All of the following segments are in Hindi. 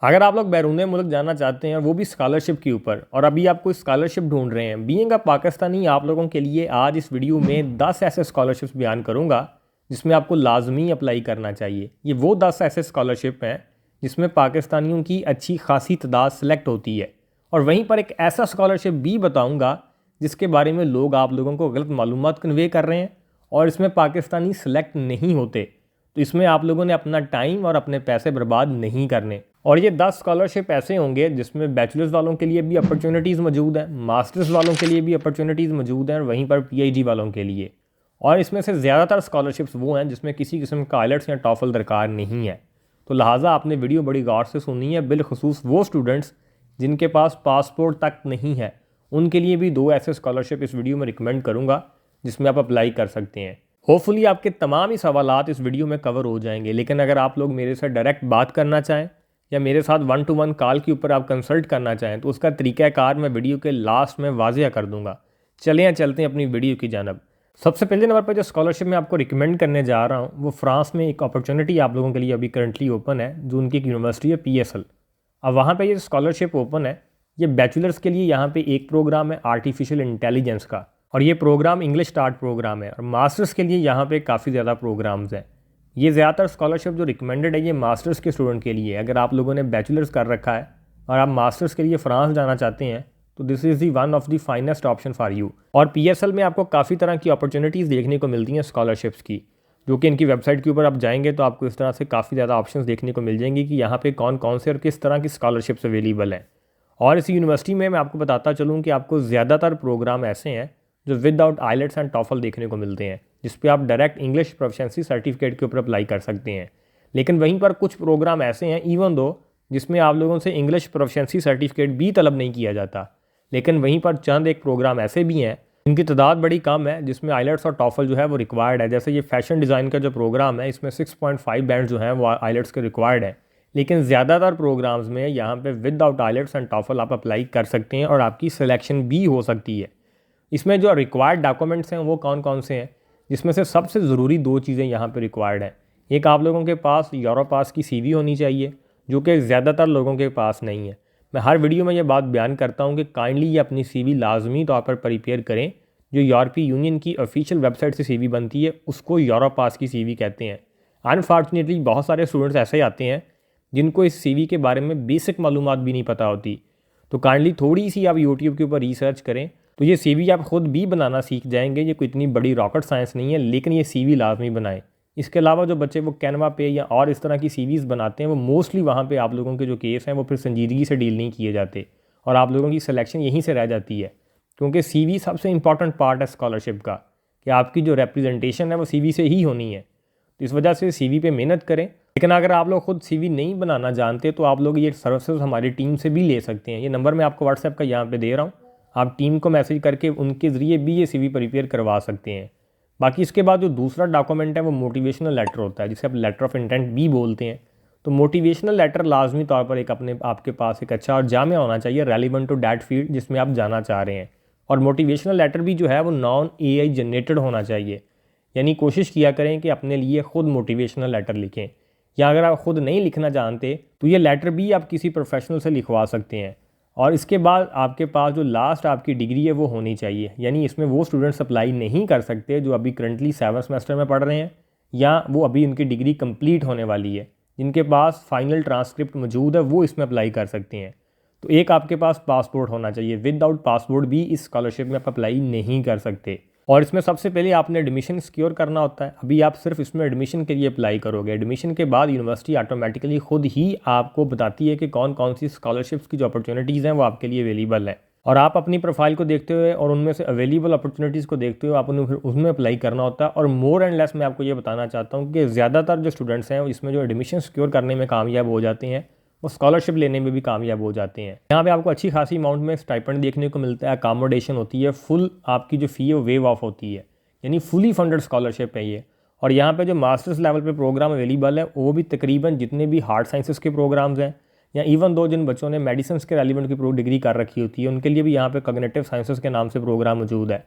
अगर आप लोग बैरून मुल्क जाना चाहते हैं और वो भी स्कॉलरशिप के ऊपर, और अभी आप कोई स्कॉलरशिप ढूंढ रहे हैं, बीइंग अ पाकिस्तानी, आप लोगों के लिए आज इस वीडियो में 10 ऐसे स्कॉलरशिप्स बयान करूंगा जिसमें आपको लाजमी अप्लाई करना चाहिए। ये वो 10 ऐसे स्कॉलरशिप हैं जिसमें पाकिस्तानियों की अच्छी खासी तादाद सेलेक्ट होती है, और वहीं पर एक ऐसा स्कॉलरशिप भी बताऊँगा जिसके बारे में लोग आप लोगों को गलत मालूमात कन्वे कर रहे हैं और इसमें पाकिस्तानी सेलेक्ट नहीं होते। तो इसमें आप लोगों ने अपना टाइम और अपने पैसे बर्बाद नहीं करने। और ये 10 स्कॉलरशिप ऐसे होंगे जिसमें बैचलर्स वालों के लिए भी अपॉर्चुनिटीज़ मौजूद हैं, मास्टर्स वालों के लिए भी अपॉर्चुनिटीज़ मौजूद हैं, और वहीं पर पीएचडी वालों के लिए। और इसमें से ज़्यादातर स्कॉलरशिप्स वो हैं जिसमें किसी किस्म का आइलेट्स या टॉफल दरकार नहीं है। तो लिहाजा आपने वीडियो बड़ी गौर से सुनी है, बिलखसूस वो स्टूडेंट्स जिनके पास पासपोर्ट तक नहीं है, उनके लिए भी 2 ऐसे स्कॉलरशिप इस वीडियो में रिकमेंड करूँगा जिसमें आप अप्लाई कर सकते हैं। होपफुली आपके तमाम ही सवालात इस वीडियो में कवर हो जाएंगे। लेकिन अगर आप लोग मेरे से डायरेक्ट बात करना चाहें या मेरे साथ 1 to 1 कॉल के ऊपर आप कंसल्ट करना चाहें तो उसका तरीक़ाकार मैं वीडियो के लास्ट में वाज़िया कर दूंगा। चलते हैं अपनी वीडियो की जानब। सबसे पहले नंबर पर जो स्कॉलरशिप मैं आपको रिकमेंड करने जा रहा हूँ वो फ्रांस में एक अपॉर्चुनिटी आप लोगों के लिए अभी करंटली ओपन है, जो उनकी एक यूनिवर्सिटी है PSL। अब वहाँ पर ये स्कॉलरशिप ओपन है, ये बैचलर्स के लिए यहाँ पर एक प्रोग्राम है आर्टिफिशियल इंटेलिजेंस का, और ये प्रोग्राम इंग्लिश स्टार्ट प्रोग्राम है। और मास्टर्स के लिए यहाँ पे काफ़ी ज़्यादा प्रोग्राम्स हैं। ये ज़्यादातर स्कॉलरशिप जो रिकमेंडेड है ये मास्टर्स के स्टूडेंट के लिए। अगर आप लोगों ने बैचलर्स कर रखा है और आप मास्टर्स के लिए फ्रांस जाना चाहते हैं तो this is the one of the finest option for you. और PSL में आपको काफ़ी तरह की अपॉर्चुनिटीज़ देखने को मिलती हैं स्कॉलरशिप्स की, जो कि इनकी वेबसाइट के ऊपर आप जाएंगे तो आपको इस तरह से काफ़ी ज़्यादा ऑप्शंस देखने को मिल जाएंगी कि यहाँ पे कौन कौन से और किस तरह की स्कॉलरशिप्स अवेलेबल हैं। और इस यूनिवर्सिटी में मैं आपको बताता चलूँ कि आपको ज़्यादातर प्रोग्राम ऐसे हैं जो विदाउट आइलेट्स एंड टॉफल देखने को मिलते हैं, जिस पे आप डायरेक्ट इंग्लिश प्रोफिशिएंसी सर्टिफिकेट के ऊपर अप्लाई कर सकते हैं। लेकिन वहीं पर कुछ प्रोग्राम ऐसे हैं इवन दो जिसमें आप लोगों से इंग्लिश प्रोफिशिएंसी सर्टिफिकेट भी तलब नहीं किया जाता, लेकिन वहीं पर चंद एक प्रोग्राम ऐसे भी हैं इनकी तादाद बड़ी कम है जिसमें आइलेट्स और टॉफल जो है वो रिक्वायर्ड है। जैसे ये फैशन डिज़ाइन का जो प्रोग्राम है इसमें 6.5 बैंड जो हैं वो आइलेट्स के रिक्वायर्ड है। लेकिन ज़्यादातर प्रोग्राम्स में यहाँ पे विदाउट आइलेट्स एंड टॉफल आप अप्लाई कर सकते हैं और आपकी सिलेक्शन भी हो सकती है। इसमें जो रिक्वायर्ड डॉक्यूमेंट्स हैं वो कौन कौन से हैं, जिसमें से सबसे ज़रूरी 2 चीज़ें यहाँ पे रिक्वायर्ड हैं। एक आप लोगों के पास यूरोपास की CV होनी चाहिए, जो कि ज़्यादातर लोगों के पास नहीं है। मैं हर वीडियो में ये बात बयान करता हूँ कि काइंडली ये अपनी CV लाजमी तौर पर प्रिपेयर करें। जो यूरोपीय यूनियन की ऑफिशियल वेबसाइट से CV बनती है उसको यूरोपास की CV कहते हैं। अनफॉर्चुनेटली बहुत सारे स्टूडेंट्स ऐसे आते हैं जिनको इस CV के बारे में बेसिक मालूमात भी नहीं पता होती। तो काइंडली थोड़ी सी आप यूट्यूब के ऊपर रिसर्च करें तो ये CV आप ख़ुद भी बनाना सीख जाएंगे। ये कोई इतनी बड़ी रॉकेट साइंस नहीं है, लेकिन ये CV लाजमी बनाएं। इसके अलावा जो बच्चे वो कैनवा पे या और इस तरह की CVs बनाते हैं वो मोस्टली वहाँ पे आप लोगों के जो केस हैं वो फिर संजीदगी से डील नहीं किए जाते और आप लोगों की सिलेक्शन यहीं से रह जाती है। क्योंकि CV सबसे इंपॉर्टेंट पार्ट है स्कॉलरशिप का, कि आपकी जो रिप्रेजेंटेशन है वो CV से ही होनी है। तो इस वजह से CV पे मेहनत करें। लेकिन अगर आप लोग खुद CV नहीं बनाना जानते तो आप लोग ये सर्विसेज हमारी टीम से भी ले सकते हैं। ये नंबर मैं आपको व्हाट्सएप का यहाँ पे दे रहा हूँ, आप टीम को मैसेज करके उनके ज़रिए भी ये CV प्रिपेयर करवा सकते हैं। बाकी इसके बाद जो दूसरा डॉक्यूमेंट है वो मोटिवेशनल लेटर होता है, जिसे आप लेटर ऑफ इंटेंट भी बोलते हैं। तो मोटिवेशनल लेटर लाजमी तौर पर एक आपके पास एक अच्छा और जामिया होना चाहिए, रेलिवेंट टू दैट फील्ड जिसमें आप जाना चाह रहे हैं। और मोटिवेशनल लेटर भी जो है वो नॉन AI जनरेटेड होना चाहिए, यानी कोशिश किया करें कि अपने लिए ख़ुद मोटिवेशनल लेटर लिखें, या अगर आप ख़ुद नहीं लिखना जानते तो ये लेटर भी आप किसी प्रोफेशनल से लिखवा सकते हैं। और इसके बाद आपके पास जो लास्ट आपकी डिग्री है वो होनी चाहिए, यानी इसमें वो स्टूडेंट्स अप्लाई नहीं कर सकते जो अभी करंटली 7th सेमेस्टर में पढ़ रहे हैं या वो अभी उनकी डिग्री कंप्लीट होने वाली है। जिनके पास फाइनल ट्रांसक्रिप्ट मौजूद है वो इसमें अप्लाई कर सकते हैं। तो एक आपके पास पासपोर्ट होना चाहिए, विदाउट पासपोर्ट भी इस स्कॉलरशिप में आप अप्लाई नहीं कर सकते। और इसमें सबसे पहले आपने एडमिशन सिक्योर करना होता है। अभी आप सिर्फ इसमें एडमिशन के लिए अप्लाई करोगे, एडमिशन के बाद यूनिवर्सिटी ऑटोमेटिकली खुद ही आपको बताती है कि कौन कौन सी स्कॉलरशिप्स की जो अपॉर्चुनिटीज़ हैं वो आपके लिए अवेलेबल है। और आप अपनी प्रोफाइल को देखते हुए और उनमें से अवेलेबल अपॉर्चुनिटीज़ को देखते हुए आप उन्हें फिर उसमें अप्लाई करना होता है। और मोर एंड लेस मैं आपको ये बताना चाहता हूँ कि ज़्यादातर जो स्टूडेंट्स हैं इसमें जो एडमिशन सिक्योर करने में कामयाब हो जाते हैं वो स्कॉलरशिप लेने में भी कामयाब हो जाते हैं। यहाँ पे आपको अच्छी खासी अमाउंट में स्टाइपेंड देखने को मिलता है, अकामोडेशन होती है, फुल आपकी जो फ़ी है वो वेव ऑफ होती है, यानी फुली फंडेड स्कॉलरशिप है ये। और यहाँ पे जो मास्टर्स लेवल पे प्रोग्राम अवेलेबल है वो भी तकरीबन जितने भी हार्ड साइंसेस के प्रोग्राम्स हैं या इवन दो जिन बच्चों ने मेडिसिन के रेलिवेंट की डिग्री कर रखी होती है उनके लिए भी यहाँ पे कॉग्निटिव साइंसेस के नाम से प्रोग्राम मौजूद है।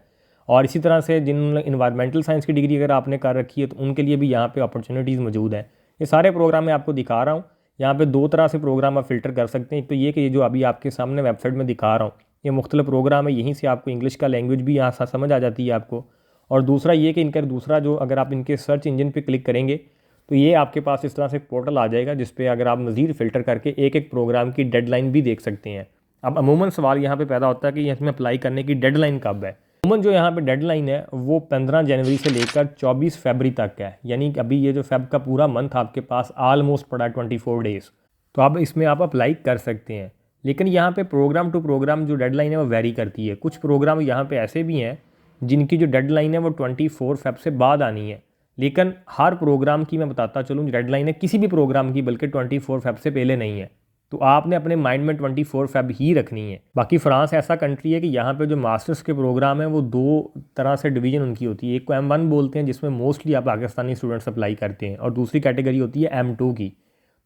और इसी तरह से जिन इन्वायरमेंटल साइंस की डिग्री अगर आपने कर रखी है तो उनके लिए भी यहाँ पे अपॉर्चुनिटीज़ मौजूद हैं। ये सारे प्रोग्राम मैं आपको दिखा रहा हूँ। यहाँ पे दो तरह से प्रोग्राम आप फ़िल्टर कर सकते हैं। एक तो ये कि ये जो अभी आपके सामने वेबसाइट में दिखा रहा हूँ, ये मुख्तलिफ प्रोग्राम है, यहीं से आपको इंग्लिश का लैंग्वेज भी यहाँ समझ आ जाती है आपको। और दूसरा ये कि इनका दूसरा जो अगर आप इनके सर्च इंजन पे क्लिक करेंगे तो ये आपके पास इस तरह से पोर्टल आ जाएगा, जिस पे अगर आप मज़ीद फ़िल्टर करके एक एक प्रोग्राम की डेडलाइन भी देख सकते हैं। अब अमूमन सवाल यहाँ पे पैदा होता है कि इसमें अप्लाई करने की डेडलाइन कब है। अमूमन जो यहाँ पे डेडलाइन है वो 15 जनवरी से लेकर 24 फरवरी तक है, यानी अभी ये जो फेब का पूरा मंथ आपके पास आलमोस्ट पड़ा 24 डेज़। तो अब इसमें आप अप्लाई कर सकते हैं। लेकिन यहाँ पे प्रोग्राम टू प्रोग्राम जो डेडलाइन है वो वेरी करती है। कुछ प्रोग्राम यहाँ पे ऐसे भी हैं जिनकी जो डेडलाइन है वो 24 फेब से बाद आनी है, लेकिन हर प्रोग्राम की मैं बताता चलूँ डेडलाइन है किसी भी प्रोग्राम की बल्कि 24 फेब से पहले नहीं है। तो आपने अपने माइंड में 24 फेब ही रखनी है। बाकी फ्रांस ऐसा कंट्री है कि यहाँ पे जो मास्टर्स के प्रोग्राम है वो दो तरह से डिवीजन उनकी होती है। एक को M1 बोलते हैं जिसमें मोस्टली आप पाकिस्तानी स्टूडेंट्स अप्लाई करते हैं, और दूसरी कैटेगरी होती है M2 की।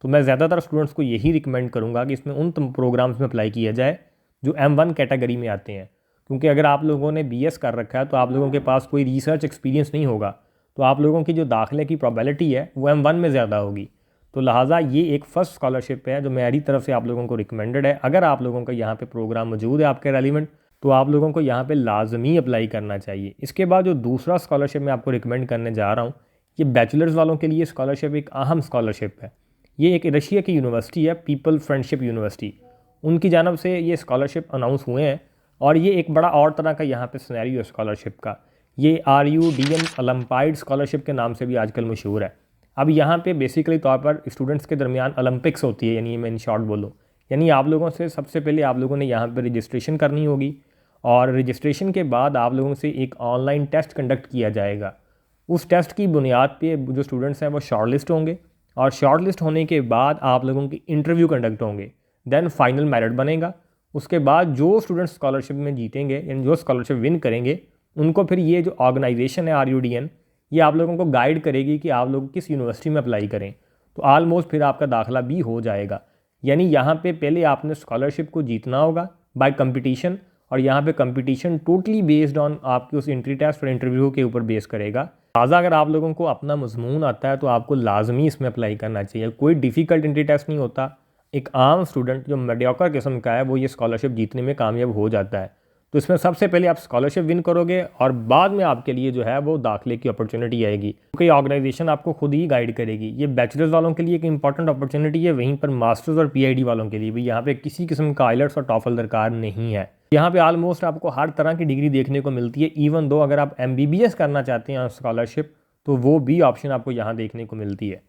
तो मैं ज़्यादातर स्टूडेंट्स को यही रिकमेंड करूँगा कि इसमें उन प्रोग्राम्स में अप्लाई किया जाए जो M1 कैटेगरी में आते हैं, क्योंकि अगर आप लोगों ने BS कर रखा है तो आप लोगों के पास कोई रिसर्च एक्सपीरियंस नहीं होगा, तो आप लोगों की जो दाखिले की प्रोबेबिलिटी है वो M1 में ज़्यादा होगी। तो लिहाजा ये एक फ़र्स्ट स्कॉलरशिप है जो मेरी तरफ से आप लोगों को रिकमेंडेड है। अगर आप लोगों का यहाँ पे प्रोग्राम मौजूद है आपके रेलिवेंट, तो आप लोगों को यहाँ पे लाजमी अप्लाई करना चाहिए। इसके बाद जो दूसरा स्कॉलरशिप मैं आपको रिकमेंड करने जा रहा हूँ, ये बैचलर्स वालों के लिए स्कॉलरशिप एक अहम स्कॉलरशिप है। ये एक रशिया की यूनिवर्सिटी है, पीपल फ्रेंडशिप यूनिवर्सिटी, उनकी जानब से ये स्कॉलरशिप अनाउंस हुए हैं। और ये एक बड़ा और तरह का यहाँ पे सिनेरियो है स्कॉलरशिप का। ये RUDM ओलंपाइड स्कॉलरशिप के नाम से भी आजकल मशहूर है। अब यहाँ पे बेसिकली तौर पर स्टूडेंट्स के दरमियान ओलंपिक्स होती है, यानी मैं इन शॉर्ट बोलूँ, यानी आप लोगों से सबसे पहले आप लोगों ने यहाँ पर रजिस्ट्रेशन करनी होगी, और रजिस्ट्रेशन के बाद आप लोगों से एक ऑनलाइन टेस्ट कंडक्ट किया जाएगा। उस टेस्ट की बुनियाद पे जो स्टूडेंट्स हैं वो शॉर्टलिस्ट होंगे, और शॉर्टलिस्ट होने के बाद आप लोगों की इंटरव्यू कंडक्ट होंगे, देन फाइनल मेरिट बनेगा। उसके बाद जो स्टूडेंट्स स्कॉलरशिप में जीतेंगे यानी जो स्कॉलरशिप विन करेंगे, उनको फिर ये जो ऑर्गेनाइजेशन है RUDN, ये आप लोगों को गाइड करेगी कि आप लोग किस यूनिवर्सिटी में अप्लाई करें। तो ऑलमोस्ट फिर आपका दाखिला भी हो जाएगा। यानी यहाँ पे पहले आपने स्कॉलरशिप को जीतना होगा बाय कंपटीशन, और यहाँ पे कंपटीशन टोटली बेस्ड ऑन आपके उस एंट्री टेस्ट और इंटरव्यू के ऊपर बेस करेगा। लिहाजा अगर आप लोगों को अपना मजमून आता है तो आपको लाजमी इसमें अप्लाई करना चाहिए। कोई डिफ़िकल्ट एंट्री टेस्ट नहीं होता। एक आम स्टूडेंट जो मीडियोकर किस्म का है वो ये स्कॉलरशिप जीतने में कामयाब हो जाता है। तो इसमें सबसे पहले आप स्कॉलरशिप विन करोगे, और बाद में आपके लिए जो है वो दाखिले की अपॉर्चुनिटी आएगी, क्योंकि ऑर्गेनाइजेशन आपको खुद ही गाइड करेगी। ये बैचलर्स वालों के लिए एक इंपॉर्टेंट अपॉर्चुनिटी है, वहीं पर मास्टर्स और PhD वालों के लिए भी यहाँ पे किसी किस्म का IELTS और TOEFL दरकार नहीं है। यहाँ पे ऑलमोस्ट आपको हर तरह की डिग्री देखने को मिलती है। इवन दो अगर आप MBBS करना चाहते हैं स्कॉलरशिप, तो वो भी ऑप्शन आपको यहाँ देखने को मिलती है।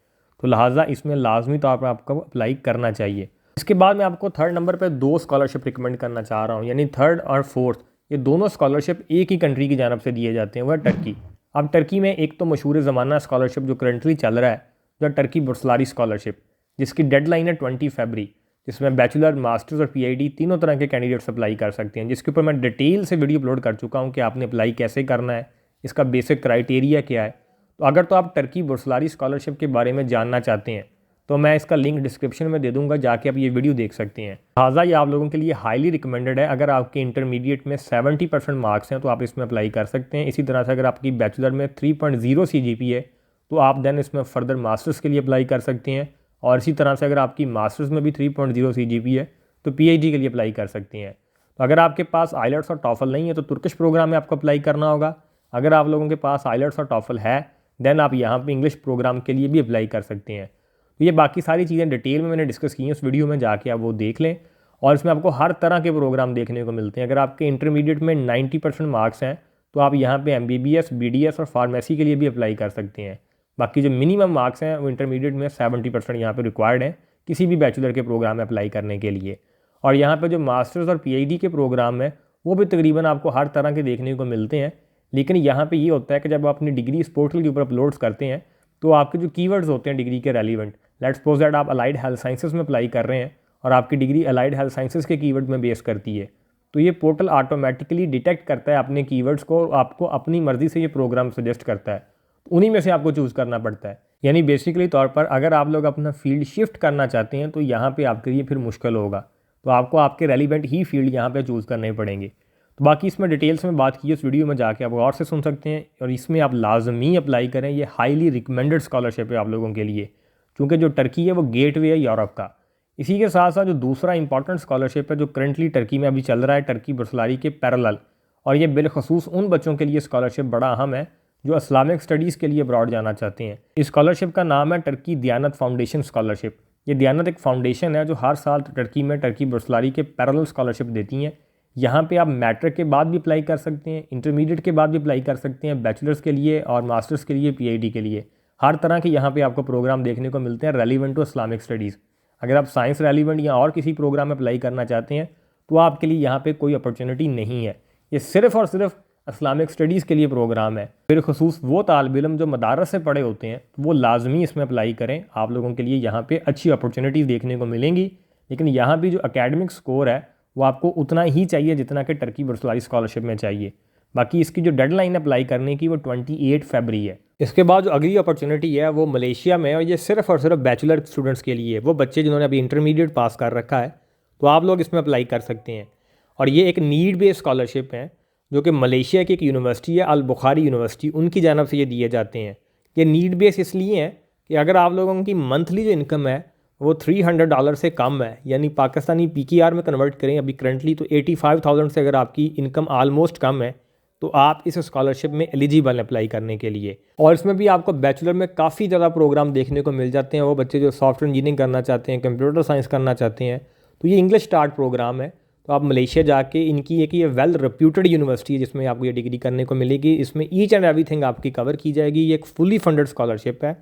तो लिहाजा इसमें लाजमी तौर पर आपको अप्लाई करना चाहिए। इसके बाद मैं आपको थर्ड नंबर पे दो स्कॉलरशिप रिकमेंड करना चाह रहा हूँ, यानी थर्ड और फोर्थ। ये दोनों स्कॉलरशिप एक ही कंट्री की जानब से दिए जाते हैं, वह टर्की। अब टर्की में एक तो मशहूर ज़माना स्कॉलरशिप जो करंटली चल रहा है, जो टर्की बुर्सलारी स्कॉलरशिप, जिसकी डेडलाइन है 20 फरवरी, जिसमें बैचलर, मास्टर्स और PhD तीनों तरह के कैंडिडेट्स अप्लाई कर सकते हैं, जिसके ऊपर मैं डिटेल से वीडियो अपलोड कर चुका हूँ कि आपने अप्लाई कैसे करना है, इसका बेसिक क्राइटेरिया क्या है। तो अगर तो आप टर्की बुर्सलारी स्कॉलरशिप के बारे में जानना चाहते हैं तो मैं इसका लिंक डिस्क्रिप्शन में दे दूंगा, जाके आप ये वीडियो देख सकते हैं। लिहाजा ये आप लोगों के लिए हाईली रिकमेंडेड है। अगर आपके इंटरमीडिएट में 70% मार्क्स हैं तो आप इसमें अप्लाई कर सकते हैं। इसी तरह से अगर आपकी बैचलर में 3.0 CGPA है तो आप देन इसमें फर्दर मास्टर्स के लिए अप्लाई कर सकते हैं, और इसी तरह से अगर आपकी मास्टर्स में भी 3.0 CGPA है तो PhD के लिए अप्लाई कर सकते हैं। तो अगर आपके पास IELTS और TOEFL नहीं है तो तुर्किश प्रोग्राम में आपको अप्लाई करना होगा। अगर आप लोगों के पास IELTS और TOEFL है देन आप यहाँ पे इंग्लिश प्रोग्राम के लिए भी अप्लाई कर सकते हैं। तो ये बाकी सारी चीज़ें डिटेल में मैंने डिस्कस की हैं उस वीडियो में, जाके आप वो देख लें। और इसमें आपको हर तरह के प्रोग्राम देखने को मिलते हैं। अगर आपके इंटरमीडिएट में 90% मार्क्स हैं तो आप यहाँ पे MBBS, BDS और फार्मेसी के लिए भी अप्लाई कर सकते हैं। बाकी जो मिनिमम मार्क्स हैं वो इंटरमीडिएट में 70% यहाँ पे रिक्वायर्ड हैं किसी भी बैचलर के प्रोग्राम में अप्लाई करने के लिए। और यहाँ पे जो मास्टर्स और PhD के प्रोग्राम हैं वो भी तकरीबन आपको हर तरह के देखने को मिलते हैं। लेकिन यहाँ पे ये होता है कि जब आप अपनी डिग्री इस पोर्टल के ऊपर अपलोड्स करते हैं तो आपके जो कीवर्ड्स होते हैं डिग्री के रेलिवेंट, लेट्स सपोज दैट आप अलाइड हेल्थ साइंसेज में अप्लाई कर रहे हैं और आपकी डिग्री अलाइड हेल्थ साइंसेज के कीवर्ड में बेस करती है, तो ये पोर्टल ऑटोमेटिकली डिटेक्ट करता है अपने कीवर्ड्स को, आपको अपनी मर्ज़ी से ये प्रोग्राम सजेस्ट करता है। उन्हीं में से आपको चूज़ करना पड़ता है। यानी बेसिकली तौर पर अगर आप लोग अपना फील्ड शिफ्ट करना चाहते हैं तो यहाँ पे आपके लिए फिर मुश्किल होगा, तो आपको आपके रेलिवेंट ही फील्ड यहाँ पे चूज़ करने पड़ेंगे। तो बाकी इसमें डिटेल्स में बात की, उस वीडियो में जाके आप और से सुन सकते हैं, और इसमें आप लाजमी अप्लाई करें। ये हाईली रिकमेंडेड स्कॉलरशिप है आप लोगों के लिए। चूँकि जो टर्की है वो गेटवे है यूरोप का। इसी के साथ साथ जो दूसरा इंपॉर्टेंट स्कॉलरशिप है जो करंटली टर्की में अभी चल रहा है, टर्की बुर्सलारी के पैरेलल, और ये बिलखसूस उन बच्चों के लिए स्कॉलरशिप बड़ा अहम है जो इस्लामिक स्टडीज़ के लिए अब्रॉड जाना चाहते हैं। इस स्कॉलरशिप का नाम है टर्की दियानत फाउंडेशन स्कॉलरशिप। ये दियानत एक फाउंडेशन है जो हर साल टर्की में टर्की बुर्सलारी के पैरेलल स्कॉलरशिप देती हैं। यहाँ पे आप मैट्रिक के बाद भी अप्लाई कर सकते हैं, इंटरमीडिएट के बाद भी अप्लाई कर सकते हैं, बैचलर्स के लिए और मास्टर्स के लिए, पीएचडी के लिए। हर तरह के यहाँ पे आपको प्रोग्राम देखने को मिलते हैं रेलिवेंट टू इस्लामिक स्टडीज़। अगर आप साइंस रेलिवेंट या और किसी प्रोग्राम में अप्लाई करना चाहते हैं तो आपके लिए यहाँ पे कोई अपॉर्चुनिटी नहीं है। ये सिर्फ़ और सिर्फ इस्लामिक स्टडीज़ के लिए प्रोग्राम है। बिलखसूस वो तालिब इल्म जो मदारस से पढ़े होते हैं वो लाजमी इसमें अप्लाई करें। आप लोगों के लिए यहाँ पे अच्छी अपॉर्चुनिटीज़ देखने को मिलेंगी, लेकिन यहाँ भी जो एकेडमिक स्कोर है वो आपको उतना ही चाहिए जितना कि टर्की बुर्सलारी स्कॉलरशिप में चाहिए। बाकी इसकी जो डेडलाइन अप्लाई करने की वो 28 फरवरी है। इसके बाद जो अगली अपॉर्चुनिटी है वो मलेशिया में, और ये सिर्फ़ और सिर्फ बैचलर स्टूडेंट्स के लिए, वो बच्चे जिन्होंने अभी इंटरमीडिएट पास कर रखा है तो आप लोग इसमें अप्लाई कर सकते हैं। और ये एक नीड बेस्ड स्कॉलरशिप है जो कि मलेशिया की एक यूनिवर्सिटी है, अल बुखारी यूनिवर्सिटी, उनकी जानब से ये दिए जाते हैं। ये नीड बेस इसलिए है कि अगर आप लोगों की मंथली जो इनकम है वो $300 से कम है, यानी पाकिस्तानी PKR में कन्वर्ट करें अभी करंटली तो 85,000 से अगर आपकी इनकम आलमोस्ट कम है तो आप इस स्कॉलरशिप में एलिजिबल हैं अप्लाई करने के लिए। और इसमें भी आपको बैचलर में काफ़ी ज़्यादा प्रोग्राम देखने को मिल जाते हैं। वो बच्चे जो सॉफ्टवेयर इंजीनियरिंग करना चाहते हैं, कंप्यूटर साइंस करना चाहते हैं, तो ये इंग्लिश स्टार्ट प्रोग्राम है। तो आप मलेशिया जाके, इनकी एक ये वेल रेप्यूटेड यूनिवर्सिटी है जिसमें आपको ये डिग्री करने को मिलेगी। इसमें ईच एंड एवरीथिंग आपकी कवर की जाएगी। ये एक फुली फंडेड स्कॉलरशिप है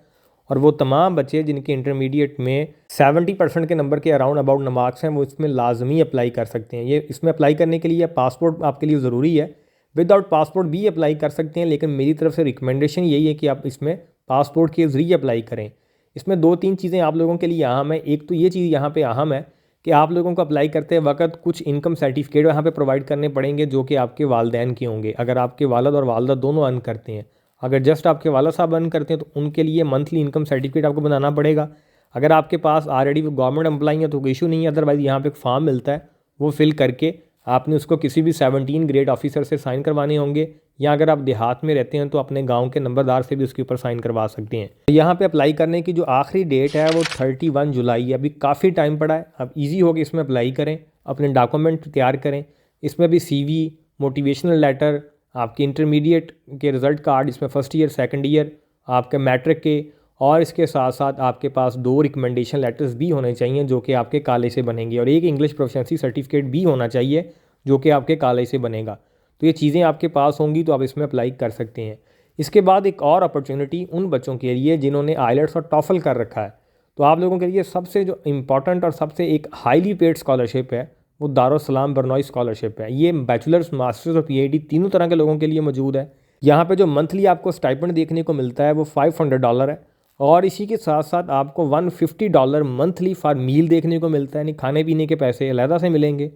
और वो तमाम बच्चे जिनके इंटरमीडिएट में 70% के नंबर के अराउंड अबाउट मार्क्स हैं वो इसमें लाजमी अप्लाई कर सकते हैं। ये इसमें अप्लाई करने के लिए पासपोर्ट आपके लिए ज़रूरी है। विदाउट पासपोर्ट भी अप्लाई कर सकते हैं, लेकिन मेरी तरफ से रिकमेंडेशन यही है कि आप इसमें पासपोर्ट के ज़रिए अप्लाई करें। इसमें 2-3 चीज़ें आप लोगों के लिए अहम है। एक तो ये चीज़ यहाँ पे अहम है कि आप लोगों को अप्लाई करते वक्त कुछ इनकम सर्टिफिकेट यहाँ पे प्रोवाइड करने पड़ेंगे जो कि आपके वालिदैन के होंगे। अगर आपके वालिद और वालिदा दोनों अर्न करते हैं, अगर जस्ट आपके वालिद साहब अर्न करते हैं तो उनके लिए मंथली इनकम सर्टिफिकेट आपको बनाना पड़ेगा। अगर आपके पास ऑलरेडी गवर्नमेंट एम्प्लॉई है तो कोई इशू नहीं है, अदरवाइज़ यहाँ पे एक फॉर्म मिलता है वो फिल करके आपने उसको किसी भी 17 ग्रेड ऑफिसर से साइन करवाने होंगे, या अगर आप देहात में रहते हैं तो अपने गांव के नंबरदार से भी उसके ऊपर साइन करवा सकते हैं। यहाँ पे अप्लाई करने की जो आखिरी डेट है वो 31 जुलाई है। अभी काफ़ी टाइम पड़ा है, अब ईजी हो कि इसमें अप्लाई करें, अपने डॉक्यूमेंट तैयार करें। इसमें भी CV, मोटिवेशनल लेटर, आपके इंटरमीडिएट के रिज़ल्ट कार्ड, इसमें फर्स्ट ईयर, सेकेंड ईयर, आपके मैट्रिक के, और इसके साथ साथ आपके पास 2 रिकमेंडेशन लेटर्स भी होने चाहिए जो कि आपके कॉलेज से बनेंगे, और एक इंग्लिश प्रोफिशिएंसी सर्टिफिकेट भी होना चाहिए जो कि आपके कॉलेज से बनेगा। तो ये चीज़ें आपके पास होंगी तो आप इसमें अप्लाई कर सकते हैं। इसके बाद एक और अपॉर्चुनिटी उन बच्चों के लिए जिन्होंने आइलेट्स और टॉफल कर रखा है, तो आप लोगों के लिए सबसे जो इम्पॉर्टेंट और सबसे एक हाईली पेड स्कॉलरशिप है वो दारुस्सलाम बरनॉई स्कॉलरशिप है। ये बैचलर्स, मास्टर्स और PhD तीनों तरह के लोगों के लिए मौजूद है। यहाँ पे जो मंथली आपको स्टाइपेंड देखने को मिलता है वो $500 है, और इसी के साथ साथ आपको $150 मंथली फॉर मील देखने को मिलता है, यानी खाने पीने के पैसे अलहदा से मिलेंगे।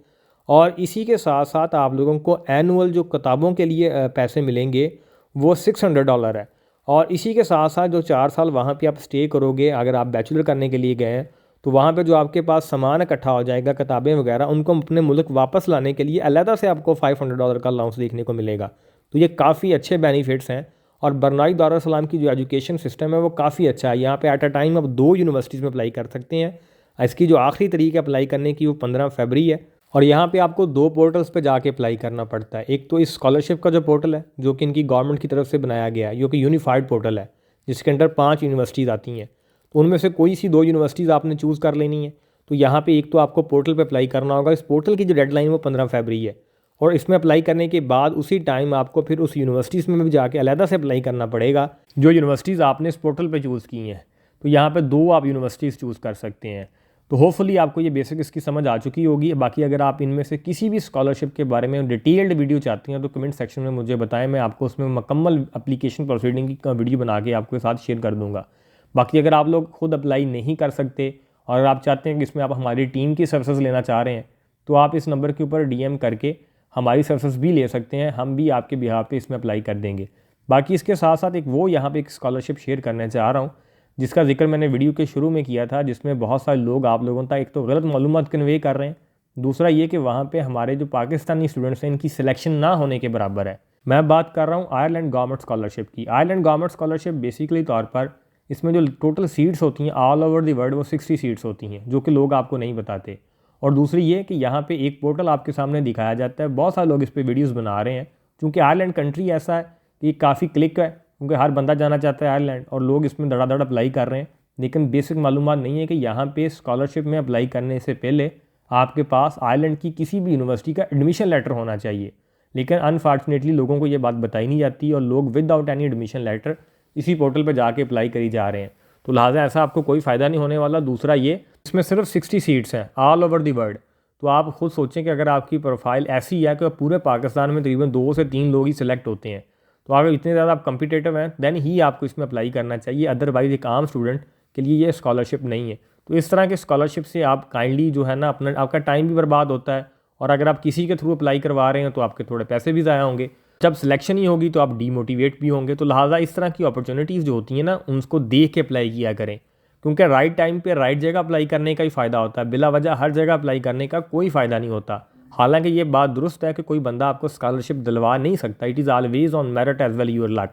और इसी के साथ साथ आप लोगों को एनुअल जो किताबों के लिए पैसे मिलेंगे वो $600 है। और इसी के साथ साथ जो 4 साल वहाँ पे आप स्टे करोगे, अगर आप बैचलर करने के लिए गए हैं तो वहाँ पे जो आपके पास सामान इकट्ठा हो जाएगा, किताबें वगैरह, उनको अपने मुल्क वापस लाने के लिए अलहदा से आपको $500 का अलाउंस देखने को मिलेगा। तो ये काफ़ी अच्छे बेनिफिट्स हैं। और बरनॉई दारुस्सलाम की जो एजुकेशन सिस्टम है वो काफ़ी अच्छा है। यहाँ पे एट अ टाइम आप 2 यूनिवर्सिटीज़ में अप्लाई कर सकते हैं। इसकी जो आखिरी तारीख है अप्लाई करने की वो 15 फरवरी है। और यहाँ पे आपको 2 पोर्टल्स पे जाके अप्लाई करना पड़ता है। एक तो इस स्कॉलरशिप का जो पोर्टल है जो कि इनकी गवर्नमेंट की तरफ से बनाया गया है, जो कि यूनिफाइड पोर्टल है जिसके अंदर 5 यूनिवर्सिटीज़ आती हैं, तो उनमें से कोई सी 2 यूनिवर्सिटीज़ आपने चूज़ कर लेनी है। तो यहाँ पे एक तो आपको पोर्टल पे अप्लाई करना होगा। इस पोर्टल की जो डेडलाइन वो 15 फरवरी है, और इसमें अप्लाई करने के बाद उसी टाइम आपको फिर उस यूनिवर्सिटीज़ में भी जाके अलहदा से अप्लाई करना पड़ेगा जो यूनिवर्सिटीज़ आपने इस पोर्टल पर चूज़ की हैं। तो यहाँ पर 2 आप यूनिवर्सिटीज़ चूज़ कर सकते हैं। तो होपफुली आपको ये बेसिक इसकी समझ आ चुकी होगी। बाकी अगर आप इनमें से किसी भी स्कॉलरशिप के बारे में डिटेल्ड वीडियो चाहती हैं तो कमेंट सेक्शन में मुझे बताएं, मैं आपको उसमें मुकम्मल एप्लीकेशन प्रोसीडिंग की वीडियो बना के आपके साथ शेयर कर दूंगा। बाकी अगर आप लोग खुद अप्लाई नहीं कर सकते और अगर आप चाहते हैं कि इसमें आप हमारी टीम की सर्विसेज लेना चाह रहे हैं तो आप इस नंबर के ऊपर DM करके हमारी सर्विसेज भी ले सकते हैं, हम भी आपके बिहाफ पे इसमें अप्लाई कर देंगे। बाकी इसके साथ साथ यहाँ पे एक स्कॉलरशिप शेयर करना चाह रहा हूँ जिसका जिक्र मैंने वीडियो के शुरू में किया था, जिसमें बहुत सारे लोग आप लोगों तक एक तो गलत मालूमात कन्वे कर रहे हैं, दूसरा ये कि वहाँ पे हमारे जो पाकिस्तानी स्टूडेंट्स हैं इनकी सिलेक्शन ना होने के बराबर है। मैं बात कर रहा हूँ आयरलैंड गवर्नमेंट स्कॉलरशिप की। आयरलैंड गवर्नमेंट स्कॉलरशिप बेसिकली तौर पर इसमें जो टोटल सीट्स होती हैं ऑल ओवर द वर्ल्ड वो 60 सीट्स होती हैं, जो कि लोग आपको नहीं बताते। और दूसरी ये कि यहाँ पे एक पोर्टल आपके सामने दिखाया जाता है, बहुत सारे लोग इस पर वीडियोस बना रहे हैं, क्योंकि आयरलैंड कंट्री ऐसा है कि काफ़ी क्लिक है, क्योंकि हर बंदा जाना चाहता है आयरलैंड और लोग इसमें धड़ाधड़ अप्लाई कर रहे हैं। लेकिन बेसिक मालूमात नहीं है कि यहाँ पे स्कॉलरशिप में अप्लाई करने से पहले आपके पास आयरलैंड की किसी भी यूनिवर्सिटी का एडमिशन लेटर होना चाहिए। लेकिन अनफॉर्चुनेटली लोगों को ये बात बताई नहीं जाती और लोग विदाउट एनी एडमिशन लेटर इसी पोर्टल पर जाके अप्लाई करी जा रहे हैं। तो लिहाजा ऐसा आपको कोई फ़ायदा नहीं होने वाला। दूसरा ये, इसमें सिर्फ 60 सीट्स हैं ऑल ओवर द वर्ल्ड। तो आप खुद सोचें कि अगर आपकी प्रोफाइल ऐसी है कि पूरे पाकिस्तान में तकरीबन 2 से 3 लोग ही सिलेक्ट होते हैं, तो अगर इतने ज़्यादा आप कम्पिटेटिव हैं दैन ही आपको इसमें अप्लाई करना चाहिए। अदरवाइज़ एक आम स्टूडेंट के लिए ये स्कॉलरशिप नहीं है। तो इस तरह के स्कॉलरशिप से आप काइंडली जो है ना आपका टाइम भी बर्बाद होता है, और अगर आप किसी के थ्रू अप्लाई करवा रहे हैं तो आपके थोड़े पैसे भी ज़ाया होंगे। जब सिलेक्शन ही होगी तो आप डीमोटिवेट भी होंगे। तो लिहाजा इस तरह की अपॉर्चुनिटीज़ जो होती हैं ना, उनको देख के अप्लाई किया करें, क्योंकि राइट टाइम पे राइट जगह अप्लाई करने का ही फ़ायदा होता है। बिला वजह हर जगह अप्लाई करने का कोई फ़ायदा नहीं होता। हालांकि ये बात दुरुस्त है कि कोई बंदा आपको स्कॉलरशिप दिलवा नहीं सकता, it is always on merit as well your luck.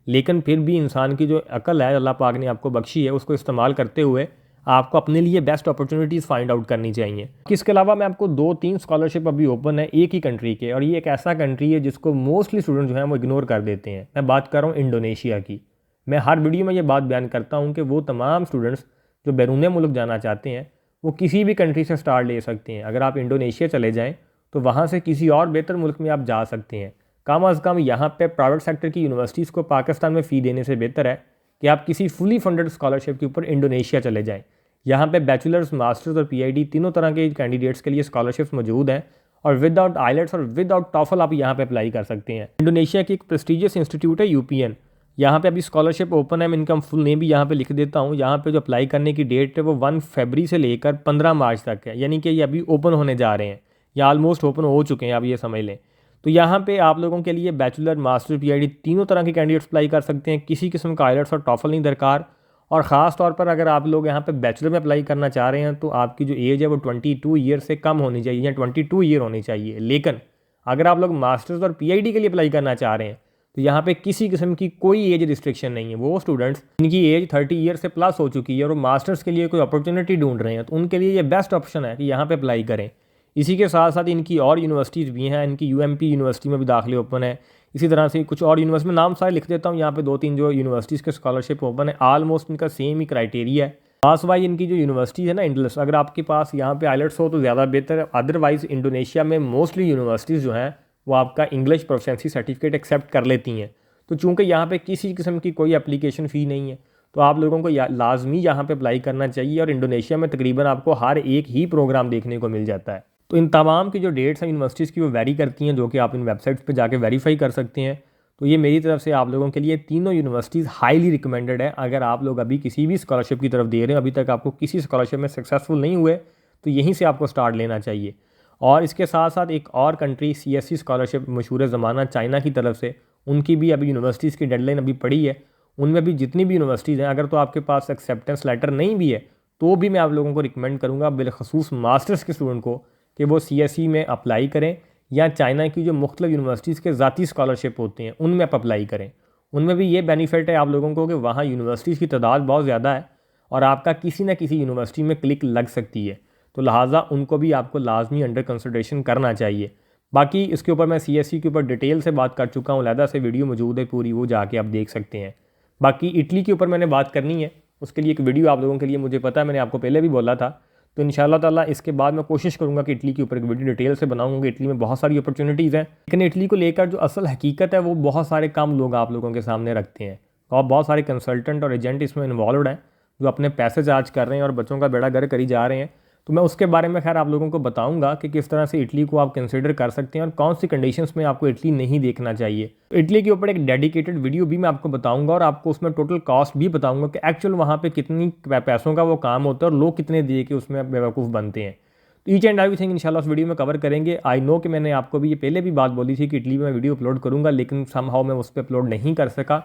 लेकिन फिर भी इंसान की जो अकल है अल्लाह पाक ने आपको बख्शी है, उसको इस्तेमाल करते हुए आपको अपने लिए बेस्ट अपॉर्चुनिटीज़ फाइंड आउट करनी चाहिए। इसके अलावा मैं आपको 2-3 स्कॉलरशिप अभी ओपन है एक ही कंट्री के, और ये एक ऐसा कंट्री है जिसको मोस्टली स्टूडेंट जो हैं वो इग्नोर कर देते हैं। मैं बात कर रहा हूँ इंडोनेशिया की। मैं हर वीडियो में ये बात बयान करता हूँ कि वो तमाम स्टूडेंट्स जो बैरून मुल्क जाना चाहते हैं वो किसी भी कंट्री से स्टार्ट ले सकते हैं। अगर आप इंडोनेशिया चले जाएँ तो वहाँ से किसी और बेहतर मुल्क में आप जा सकते हैं। कम अज़ कम यहाँ पे प्राइवेट सेक्टर की यूनिवर्सिटीज़ को पाकिस्तान में फ़ी देने से बेहतर है कि आप किसी फुली फंडेड स्कॉलरशिप के ऊपर इंडोनेशिया चले जाएँ। यहाँ पे बैचलर्स, मास्टर्स और पीआईडी तीनों तरह के कैंडिडेट्स के लिए स्कॉलरशिप्स मौजूद हैं, और विदाउट आइलेट्स और विदाउट टॉफल आप यहाँ पे अप्लाई कर सकते हैं। इंडोनेशिया की एक प्रेस्टीजियस इंस्टीट्यूट है यूपीएन, यहाँ पे अभी स्कॉलरशिप ओपन है। मैं इनका फुल नेम भी यहाँ पे लिख देता हूँ। यहाँ पे जो अप्लाई करने की डेट है वो 1 फरवरी से लेकर 15 मार्च तक है, यानी कि ये अभी ओपन होने जा रहे हैं या ऑलमोस्ट ओपन हो चुके हैं, आप ये समझ लें। तो यहाँ पे आप लोगों के लिए बैचलर, मास्टर, पीआईडी तीनों तरह के कैंडिडेट्स अप्लाई कर सकते हैं। किसी किस्म का आइलेट्स और टॉफल नहीं दरकार। और ख़ास तौर पर अगर आप लोग यहाँ पे बैचलर में अप्लाई करना चाह रहे हैं तो आपकी जो एज है वो 22 ईयर से कम होनी चाहिए या 22 ईयर होनी चाहिए। लेकिन अगर आप लोग मास्टर्स और पीआईडी के लिए अप्लाई करना चाह रहे हैं तो यहाँ पे किसी किस्म की कोई एज रिस्ट्रिक्शन नहीं है। वो स्टूडेंट्स जिनकी एज 30 ईयर से प्लस हो चुकी है और वो मास्टर्स के लिए कोई अपॉर्चुनिटी ढूंढ रहे हैं तो उनके लिए ये बेस्ट ऑप्शन है कि यहाँ पे अप्लाई करें। इसी के साथ साथ इनकी और यूनिवर्सिटीज़ भी हैं। इनकी यूएमपी यूनिवर्सिटी में भी दाखिले ओपन है। इसी तरह से कुछ और यूनिवर्सिटी में नाम सारे लिख देता हूँ। यहाँ पे 2-3 जो यूनिवर्सिटीज़ के स्कॉलरशिप ओपन है, ऑलमोस्ट इनका सेम ही क्राइटेरिया है। पास वाइज इनकी जो यूनिवर्सिटी है ना इंडलस, अगर आपके पास यहाँ पे आइलेट्स हो तो ज़्यादा बेहतर है। अदरवाइज़ इंडोनेशिया में मोस्टली यूनिवर्सिटीज़ जो हैं वो आपका इंग्लिश प्रोफिशिएंसी सर्टिफिकेट एक्सेप्ट कर लेती हैं। तो चूँकि यहाँ पे किसी किस्म की कोई एप्लीकेशन फ़ी नहीं है तो आप लोगों को लाजमी यहाँ पे अप्लाई करना चाहिए। और इंडोनेशिया में तकरीबन आपको हर एक ही प्रोग्राम देखने को मिल जाता है। तो इन तमाम की जो डेट्स हैं यूनिवर्सिटीज़ की वो वेरी करती हैं, जो कि आप इन वेबसाइट्स पे जाके वेरीफाई कर सकते हैं। तो ये मेरी तरफ से आप लोगों के लिए तीनों यूनिवर्सिटीज़ हाईली रिकमेंडेड है। अगर आप लोग अभी किसी भी स्कॉलरशिप की तरफ दे रहे हैं, अभी तक आपको किसी स्कॉलरशिप में सक्सेसफुल नहीं हुए, तो यहीं से आपको स्टार्ट लेना चाहिए। और इसके साथ साथ एक और कंट्री CSC स्कॉलरशिप मशहूर ज़माना चाइना की तरफ से, उनकी भी अभी यूनिवर्सिटीज़ की डेडलाइन अभी पड़ी है। उनमें भी जितनी भी यूनिवर्सिटीज़ हैं, अगर तो आपके पास एक्सेप्टेंस लेटर नहीं भी है तो भी मैं आप लोगों को रिकमेंड करूँगा बिलखसूस मास्टर्स के स्टूडेंट को कि वो CSE में अप्लाई करें, या चाइना की जो मुख्तलिफ यूनिवर्सिटीज़ के ज़ाती स्कॉलरशिप होते हैं उनमें आप अप्लाई करें। उनमें भी ये बेनिफिट है आप लोगों को कि वहाँ यूनिवर्सिटीज़ की तादाद बहुत ज़्यादा है और आपका किसी न किसी यूनिवर्सिटी में क्लिक लग सकती है। तो लिहाजा उनको भी आपको लाजमी अंडर कंसिडरेशन करना चाहिए। बाकी इसके ऊपर मैं CSE के ऊपर डिटेल से बात कर चुका हूँ, अलहदा से वीडियो मौजूद है पूरी, वो जाके आप देख सकते हैं। बाकी इटली के ऊपर मैंने बात करनी है, उसके लिए एक वीडियो आप लोगों के लिए मुझे पता है, मैंने आपको पहले भी बोला था। तो इंशाल्लाह ताला इसके बाद मैं कोशिश करूँगा कि इटली के ऊपर एक वीडियो डिटेल से बनाऊँगा। इटली में बहुत सारी अपॉर्चुनिटीज़ हैं, लेकिन इटली को लेकर जो असल हकीकत है वो बहुत सारे काम लोग आप लोगों के सामने रखते हैं, और बहुत सारे कंसल्टेंट और एजेंट इसमें इन्वॉल्व हैं जो अपने पैसे चार्ज कर रहे हैं और बच्चों का बेड़ा गर्क करी जा रहे हैं। तो मैं उसके बारे में खैर आप लोगों को बताऊंगा कि किस तरह से इटली को आप कंसिडर कर सकते हैं और कौन सी कंडीशंस में आपको इटली नहीं देखना चाहिए। इटली के ऊपर एक डेडिकेटेड वीडियो भी मैं आपको बताऊंगा और आपको उसमें टोटल कॉस्ट भी बताऊंगा कि एक्चुअल वहाँ पे कितनी पैसों का वो काम होता है और लोग कितने दे के उसमें बेवकूफ़ बनते हैं। तो ईच एंड एवरीथिंग इंशाल्लाह उस वीडियो में कवर करेंगे। आई नो कि मैंने आपको भी ये पहले भी बात बोली थी कि इटली में मैं वीडियो अपलोड करूँगा, लेकिन समहाउ मैं उस पर अपलोड नहीं कर सका।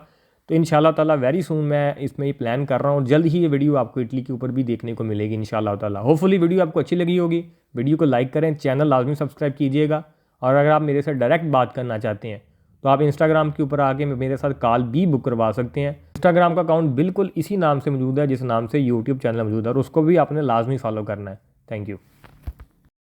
तो इंशाल्लाह ताला वेरी सून मैं इसमें ये प्लान कर रहा हूँ, जल्द ही ये वीडियो आपको इटली के ऊपर भी देखने को मिलेगी इंशाल्लाह ताला। होपफुली वीडियो आपको अच्छी लगी होगी। वीडियो को लाइक करें, चैनल लाजमी सब्सक्राइब कीजिएगा, और अगर आप मेरे से डायरेक्ट बात करना चाहते हैं तो आप इंस्टाग्राम के ऊपर आके मेरे साथ कॉल भी बुक करवा सकते हैं। इंस्टाग्राम का अकाउंट बिल्कुल इसी नाम से मौजूद है जिस नाम से यूट्यूब चैनल मौजूद है, और उसको भी आपने लाजमी फॉलो करना है। Thank you.